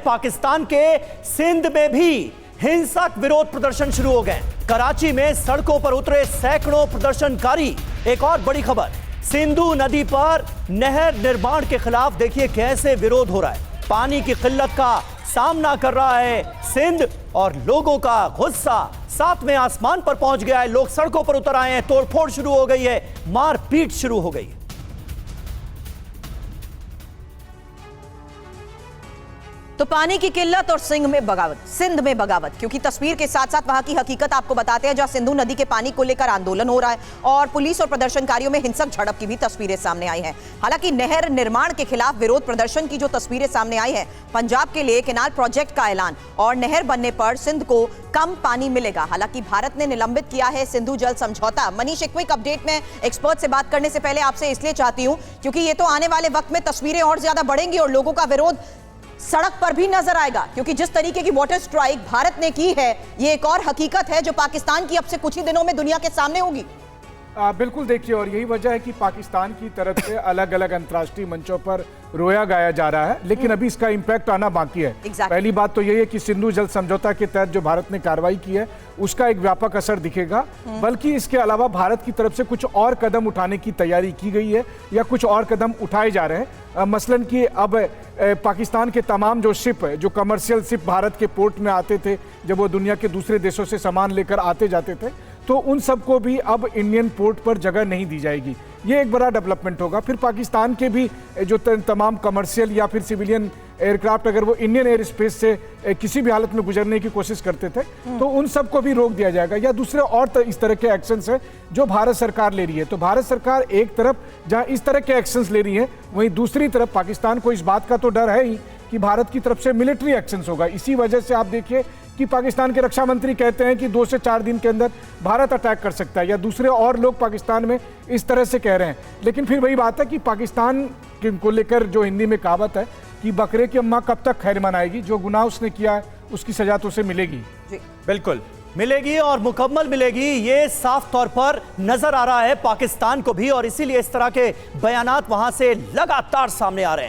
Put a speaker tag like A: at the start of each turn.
A: पाकिस्तान के सिंध में भी हिंसक विरोध प्रदर्शन शुरू हो गए। कराची में सड़कों पर उतरे सैकड़ों प्रदर्शनकारी। एक और बड़ी खबर, सिंधु नदी पर नहर निर्माण के खिलाफ देखिए कैसे विरोध हो रहा है। पानी की किल्लत का सामना कर रहा है सिंध और लोगों का गुस्सा सातवें आसमान पर पहुंच गया है। लोग सड़कों पर उतर आए हैं, तोड़फोड़ शुरू हो गई है, मारपीट शुरू हो गई है।
B: तो पानी की किल्लत और सिंध में बगावत, क्योंकि तस्वीर के साथ साथ वहां की हकीकत आपको बताते हैं, जहां सिंधु नदी के पानी को लेकर आंदोलन हो रहा है और पुलिस और प्रदर्शनकारियों में हिंसक झड़प की भी तस्वीरें सामने आई हैं। हालांकि नहर निर्माण के खिलाफ विरोध प्रदर्शन की जो तस्वीरें सामने आई है, पंजाब के लिए कैनाल प्रोजेक्ट का ऐलान और नहर बनने पर सिंध को कम पानी मिलेगा। हालांकि भारत ने निलंबित किया है सिंधु जल समझौता। मनीष, एक क्विक अपडेट में एक्सपर्ट से बात करने से पहले आपसे इसलिए चाहती हूं क्योंकि ये तो आने वाले वक्त में तस्वीरें और ज्यादा बढ़ेंगी और लोगों का विरोध सड़क पर भी नजर आएगा, क्योंकि जिस तरीके की वाटर स्ट्राइक भारत ने की है, ये एक और हकीकत है जो पाकिस्तान की अब से कुछ ही दिनों में दुनिया के सामने होगी।
C: बिल्कुल देखिए, और यही वजह है कि पाकिस्तान की तरफ से अलग अलग अंतर्राष्ट्रीय मंचों पर रोया गाया जा रहा है, लेकिन अभी इसका इम्पैक्ट आना बाकी है। पहली बात तो यही है कि सिंधु जल समझौता के तहत जो भारत ने कार्रवाई की है उसका एक व्यापक असर दिखेगा, बल्कि इसके अलावा भारत की तरफ से कुछ और कदम उठाने की तैयारी की गई है या कुछ और कदम उठाए जा रहे हैं। मसलन कि अब पाकिस्तान के तमाम जो शिप है, जो कमर्शियल शिप भारत के पोर्ट में आते थे, जब वो दुनिया के दूसरे देशों से सामान लेकर आते जाते थे, तो उन सबको भी अब इंडियन पोर्ट पर जगह नहीं दी जाएगी। ये एक बड़ा डेवलपमेंट होगा। फिर पाकिस्तान के भी जो तमाम कमर्शियल या फिर सिविलियन एयरक्राफ्ट अगर वो इंडियन एयर स्पेस से किसी भी हालत में गुजरने की कोशिश करते थे तो उन सबको भी रोक दिया जाएगा, या दूसरे और इस तरह के एक्शंस है जो भारत सरकार ले रही है। तो भारत सरकार एक तरफ जहां इस तरह के एक्शंस ले रही है, वहीं दूसरी तरफ पाकिस्तान को इस बात का तो डर है ही कि भारत की तरफ से मिलिट्री एक्शंस होगा। इसी वजह से आप देखिए कि पाकिस्तान के रक्षा मंत्री कहते हैं कि 2 से 4 दिन के अंदर भारत अटैक कर सकता है, या दूसरे और लोग पाकिस्तान में इस तरह से कह रहे हैं। लेकिन फिर वही बात है कि पाकिस्तान को लेकर जो हिंदी में कहावत है कि बकरे की अम्मा कब तक खैर मनाएगी, जो गुनाह उसने किया है उसकी सजा तो उसे मिलेगी।
A: बिल्कुल मिलेगी और मुकम्मल मिलेगी, ये साफ तौर पर नजर आ रहा है पाकिस्तान को भी, और इसीलिए इस तरह के बयानात वहां से लगातार सामने आ रहे हैं।